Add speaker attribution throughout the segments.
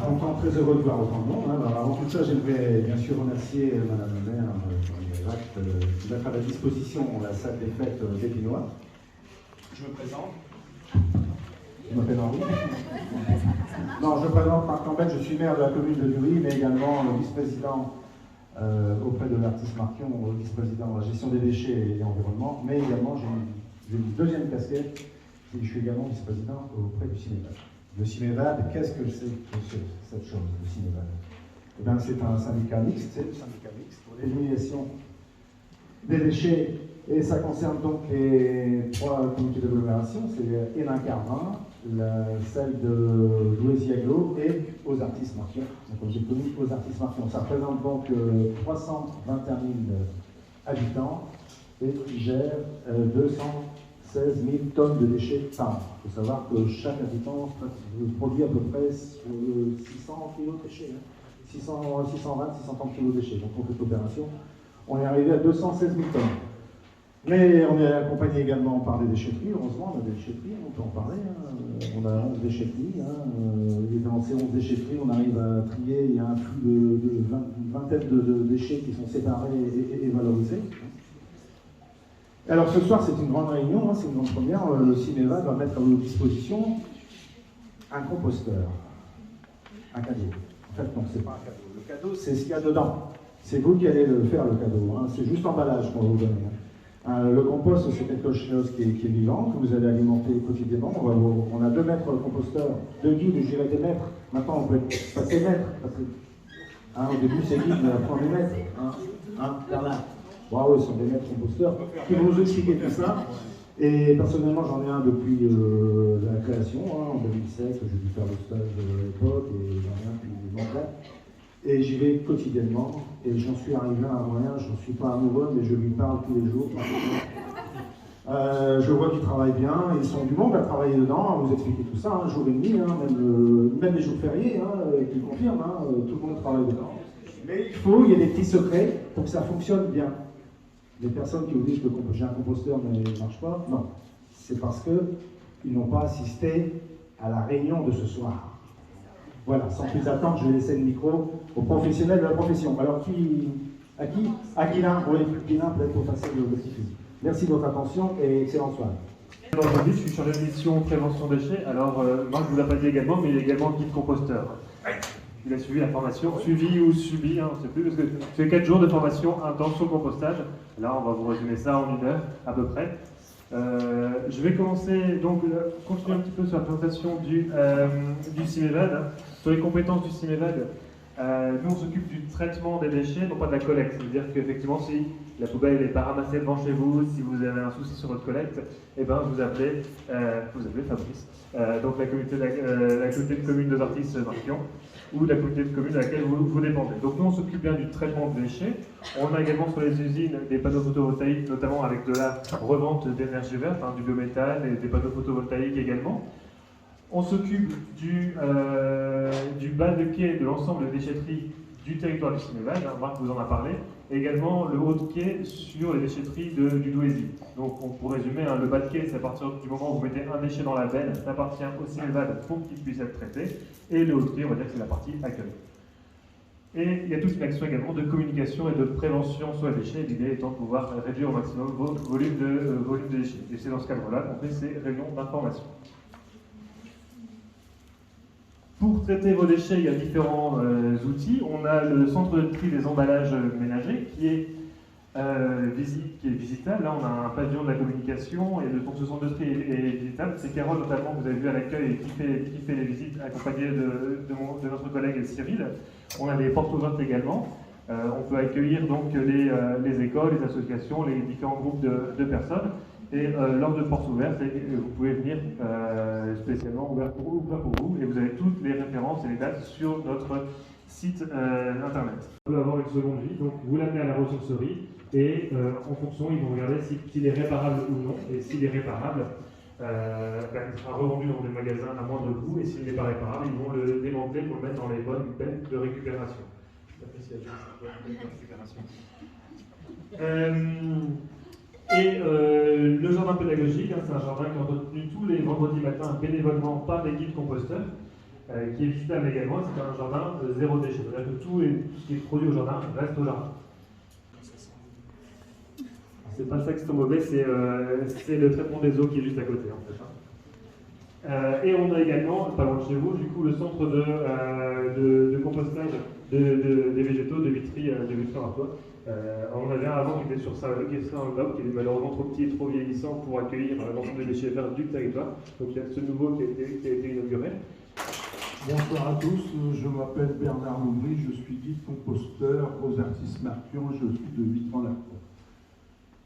Speaker 1: content, très heureux de voir autant de monde. Alors, avant tout ça, j'aimerais bien sûr remercier Madame le maire qui mettre à la disposition la salle des fêtes d'Épinois. Je me présente. Je m'appelle Henri. Non, je me présente Marc Lambert, je suis maire de la commune de Dury, mais également vice-président auprès de l'artiste Marquion, vice-président de la gestion des déchets et environnement, mais également j'ai une deuxième casquette, et je suis également vice-président auprès du Cinéval. Le Cinéval, qu'est-ce que c'est que cette chose, le Cinéval? Eh bien, c'est un syndicat mixte, c'est le syndicat mixte pour l'élimination des déchets, et ça concerne donc les trois comités d'agglomération, c'est Hénin-Carvin, celle de Louésie-Aglo et aux artistes marquions. Donc j'ai connu aux artistes marquions. Ça représente donc 321 000 habitants et qui gère 216 000 tonnes de déchets par an. Il faut savoir que chaque habitant produit à peu près 600 kg de déchets, 620, 630 kg de déchets. Donc on fait l'opération, on est arrivé à 216 000 tonnes. Mais on est accompagné également par des déchetteries, heureusement on a des déchetteries, on peut en parler, on a 11 déchetteries, et dans ces 11 déchetteries on arrive à trier, il y a un flux de une vingtaine de déchets qui sont séparés et valorisés. Alors ce soir c'est une grande réunion, c'est une grande première, le Cinéval va mettre à votre disposition un composteur, un cadeau. En fait non, c'est pas un cadeau, le cadeau c'est ce qu'il y a dedans, c'est vous qui allez le faire le cadeau, c'est juste l'emballage qu'on va vous donner. Le compost, c'est quelque chose qui est vivant, que vous allez alimenter quotidiennement. On a 2 mètres composteurs, 2 guides, je dirais des mètres. Maintenant, on peut passer mètres. Au début, c'est guide, mais après, on est mètres. Bernard. Bravo, ils sont des maîtres composteurs qui vont vous expliquer tout ça. Et personnellement, j'en ai un depuis la création. En 2007, j'ai dû faire le stage à l'époque, et j'en ai un depuis longtemps. Et j'y vais quotidiennement, et j'en suis arrivé à un moyen, je ne suis pas amoureux, mais je lui parle tous les jours. Je vois qu'il travaille bien, ils sont du monde à travailler dedans, vous expliquez tout ça, jour et nuit, même les jours fériés, qui confirment, tout le monde travaille dedans. Mais il y a des petits secrets pour que ça fonctionne bien. Les personnes qui vous disent que j'ai un composteur mais il ne marche pas, non. C'est parce qu'ils n'ont pas assisté à la réunion de ce soir. Voilà, sans plus attendre, je vais laisser le micro aux professionnels de la profession. Alors, à Guilain, oui, Guilain, peut-être pour passer le diffuser. Merci de votre attention et excellente soirée.
Speaker 2: Aujourd'hui, je suis chargé de mission prévention déchets. Alors, Marc vous l'a pas dit également, mais il est également guide composteur. Il a suivi la formation, suivi ou subi, on ne sait plus, parce que c'est 4 jours de formation intense sur le compostage. Là, on va vous résumer ça en 1 heure à peu près. Je vais continuer un petit peu sur la présentation du CIMEVAD. Sur les compétences du CIMEVAD, nous on s'occupe du traitement des déchets, non pas de la collecte. C'est-à-dire qu'effectivement, si la poubelle n'est pas ramassée devant chez vous, si vous avez un souci sur votre collecte, eh ben, vous appelez Fabrice, donc la communauté de communes de artistes Marquion, ou la communauté de communes à laquelle vous dépendez. Donc nous on s'occupe bien du traitement de déchets. On a également sur les usines des panneaux photovoltaïques, notamment avec de la revente d'énergie verte, du biométhane et des panneaux photovoltaïques également. On s'occupe du bas de quai de l'ensemble des déchetteries du territoire du Cinéval, Marc vous en a parlé, et également le haut de quai sur les déchetteries du Douaisis. Donc pour résumer, le bas de quai, c'est à partir du moment où vous mettez un déchet dans la benne, ça appartient au Cinéval pour qu'il puisse être traité, et le haut de quai, on va dire que c'est la partie accueil. Et il y a toute une action également de communication et de prévention sur les déchets, l'idée étant de pouvoir réduire au maximum votre volume de déchets. Et c'est dans ce cadre-là qu'on fait ces réunions d'information. Pour traiter vos déchets, il y a différents outils. On a le centre de tri des emballages ménagers qui est visitable. Là, on a un pavillon de la communication et donc ce centre de tri est visitable. C'est Carole notamment que vous avez vu à l'accueil et qui fait les visites accompagnée de notre collègue Cyril. On a des portes ouvertes également. On peut accueillir donc les écoles, les associations, les différents groupes de personnes. Et lors de portes ouvertes, vous pouvez venir spécialement ouvert pour vous, et vous avez toutes les références et les dates sur notre site internet. On peut avoir une seconde vie, donc vous l'amenez à la ressourcerie, et en fonction, ils vont regarder s'il est réparable ou non, et s'il est réparable, il sera revendu dans des magasins à moindre coût, et s'il n'est pas réparable, ils vont le démanteler pour le mettre dans les bonnes bennes de récupération. Le jardin pédagogique, c'est un jardin qui est entretenu tous les vendredis matins bénévolement par des guides composteurs. qui est visitable également. C'est un jardin zéro déchet. C'est-à-dire que tout ce qui est produit au jardin reste au jardin. C'est pas ça qui sont mauvais, c'est le traitement des eaux qui est juste à côté en fait. Et on a également, pas loin de chez vous, du coup, le centre de compostage des végétaux, de vitrerie en toit. On en avait un avant qui était sur Saint-Globe, qui est malheureusement trop petit et trop vieillissant pour accueillir l'ensemble des déchets verts du territoire. Donc il y a ce nouveau qui a été inauguré.
Speaker 3: Bonsoir à tous, je m'appelle Bernard Loubry, je suis guide composteur aux Artistes Marquion, je suis de Vitran-la-Cour.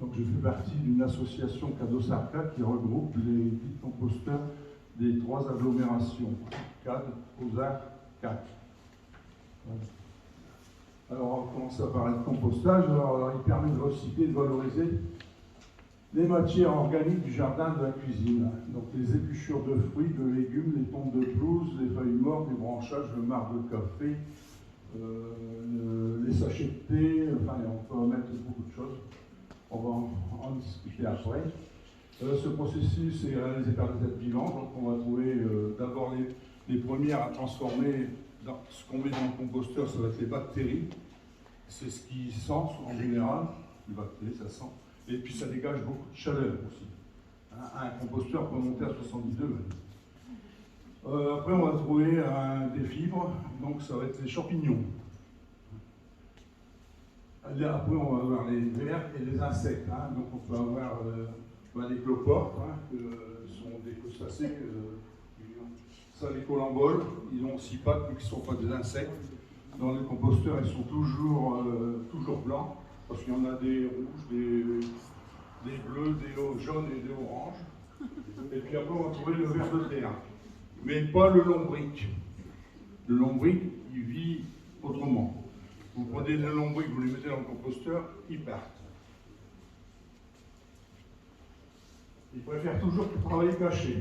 Speaker 3: Donc je fais partie d'une association Cadosarca qui regroupe les guides composteurs des 3 agglomérations, CAD, Ozark, CAC. Alors on va commencer par le compostage. Alors, il permet de recycler, de valoriser les matières organiques du jardin, de la cuisine. Donc les épluchures de fruits, de légumes, les tombes de pelouse, les feuilles mortes, les branchages, le marc de café, les sachets de thé, enfin on peut en mettre beaucoup de choses. On va en discuter après. Ce processus est réalisé par des aides bilan, donc on va trouver d'abord les premières à transformer dans ce qu'on met dans le composteur, ça va être les bactéries. C'est ce qui sent en général, les bactéries ça sent, et puis ça dégage beaucoup de chaleur aussi. Un composteur peut monter à 70 degrés. Après on va trouver des fibres, donc ça va être les champignons. Après on va avoir les vers et les insectes, donc on peut avoir les cloportes, qui sont des crustacés, ça les colamboles, ils ont 6 pattes mais qui ne sont pas des insectes. Dans les composteurs ils sont toujours blancs, parce qu'il y en a des rouges, des bleus, des jaunes et des oranges. Et puis après on va trouver le ver de terre, mais pas le lombric. Le lombric il vit autrement. Vous prenez les lombrics, vous les mettez dans le composteur, ils partent. Ils préfèrent toujours travailler caché.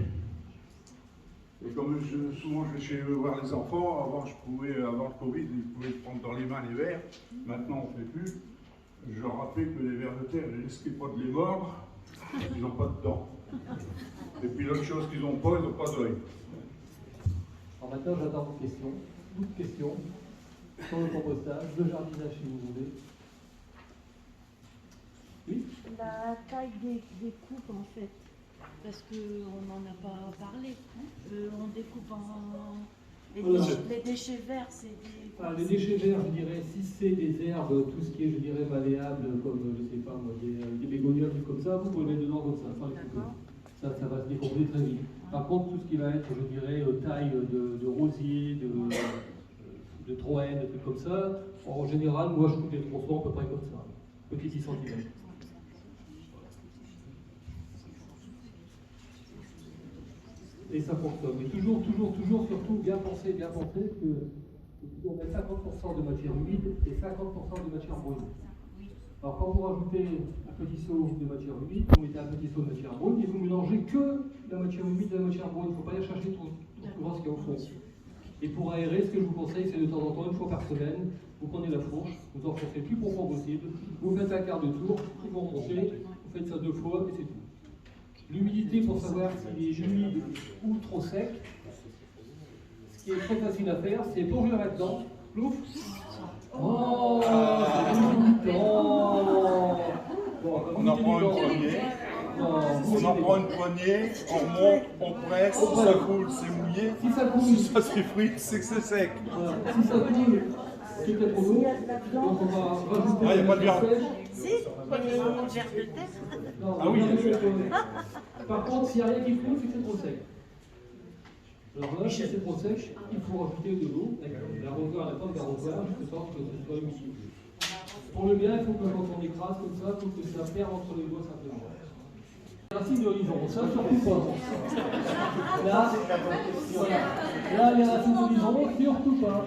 Speaker 3: Et comme souvent je vais chez eux voir les enfants, avant le Covid, ils pouvaient prendre dans les mains les vers. Maintenant on ne fait plus. Je leur rappelle que les vers de terre, ne risquez pas de les mordre, ils n'ont pas de dents. Et puis l'autre chose qu'ils n'ont pas, ils n'ont pas d'œil.
Speaker 4: Alors maintenant j'attends vos questions, toutes questions sur le compostage, le jardinage si vous voulez. Oui.
Speaker 5: La taille des coupes en fait, parce qu'on n'en a pas parlé. On découpe les déchets verts, c'est des...
Speaker 4: Les déchets verts, je dirais, si c'est des herbes, tout ce qui est, je dirais, malléable, comme, je sais pas moi, des bégonias, des trucs comme ça, vous pouvez mettre dedans comme ça, sans les couper. Ça va se décomposer très vite. Par contre, tout ce qui va être, je dirais, taille de rosier, de troène, des trucs comme ça, en général, moi je coupe les tronçons à peu près comme ça, petit 10 cm. Et ça fonctionne. Mais toujours, surtout, bien penser que on met 50% de matière humide et 50% de matière brune. Alors quand vous rajoutez un petit seau de matière humide, vous mettez un petit seau de matière brune et vous mélangez que la matière humide et la matière brune. Il ne faut pas aller chercher tout souvent ce qu'il y a au fond. Et pour aérer, ce que je vous conseille, c'est de temps en temps, une fois par semaine, vous prenez la fourche, vous enfoncez le plus profond possible, vous faites un quart de tour, vous remontez, vous faites ça 2 fois et c'est tout. L'humidité, pour savoir s'il est humide ou trop sec, ce qui est très facile à faire, c'est plonger là-dedans, plouf. Oh, c'est bon,
Speaker 3: On en prend une poignée. On en prend une poignée, on remonte, on presse, si ça coule, c'est mouillé.
Speaker 4: Si ça coule,
Speaker 3: ça s'effrite, c'est que c'est sec.
Speaker 4: Voilà. Si ça coule, c'est peut-être trop lourd. Donc on va rajouter
Speaker 3: il n'y a pas de viande.
Speaker 5: Si, le verre de terre.
Speaker 4: Non,
Speaker 3: ah oui,
Speaker 4: par contre, s'il n'y a rien qui coule, c'est que c'est trop sec. Alors là, si c'est trop sec, il faut rajouter de l'eau, l'arrosoir, la pompe d'arrosoir, de sorte que ce soit humide. Pour le bien, il faut que quand on écrase comme ça, il faut que ça perde entre les doigts simplement. Les racines d'horizon, ça surtout pas. Là, voilà. Là, les racines d'horizon, surtout pas.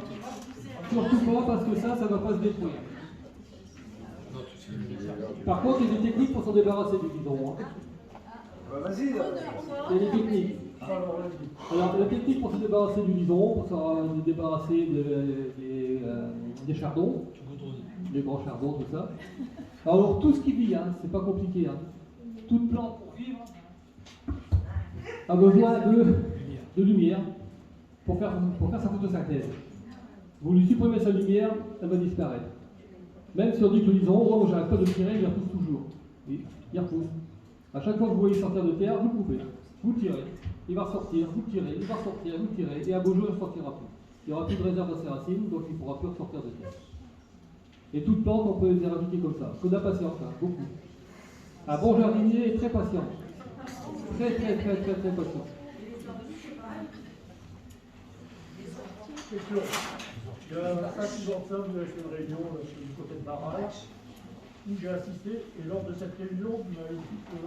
Speaker 4: Surtout pas parce que ça ne va pas se détruire. Par contre, il y a des techniques pour s'en débarrasser du bidon.
Speaker 1: Vas-y.
Speaker 4: Il y a des techniques. Alors, la technique pour se débarrasser du bidon, pour se débarrasser des chardons, des grands chardons, tout ça. Alors, tout ce qui vit, c'est pas compliqué. Toute plante pour vivre a besoin de lumière. pour faire sa photosynthèse. Vous lui supprimez sa lumière, elle va disparaître. Même si on dit que le liseron, moi j'arrête pas de le tirer, il repousse toujours. Oui, il repousse. À chaque fois que vous voyez sortir de terre, vous coupez, vous tirez, il va ressortir, vous tirez, il va ressortir, vous tirez, et un beau jour il ne sortira plus. Il n'y aura plus de réserve dans ses racines, donc il ne pourra plus ressortir de terre. Et toute plante, on peut les éradiquer comme ça. Il faut de la patience, hein, beaucoup. Un bon jardinier est très patient. Très patient.
Speaker 6: Question. Il y a 5-6 ans de ça, vous avez fait une réunion du côté de Barral, où j'ai assisté, et lors de cette réunion, vous m'avez dit que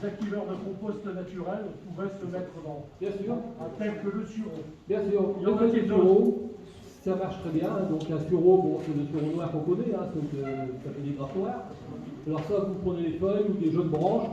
Speaker 6: les activeurs de compost naturel pouvaient se mettre dans,
Speaker 4: Bien sûr.
Speaker 6: tel que le sureau.
Speaker 4: Bien sûr.
Speaker 6: Il y en a qui
Speaker 4: sureau, ça marche très bien. Donc un sureau, bon, c'est le sureau noir qu'on connaît, hein, ça fait des graffoirs. Alors ça, vous prenez les feuilles ou des jeunes branches,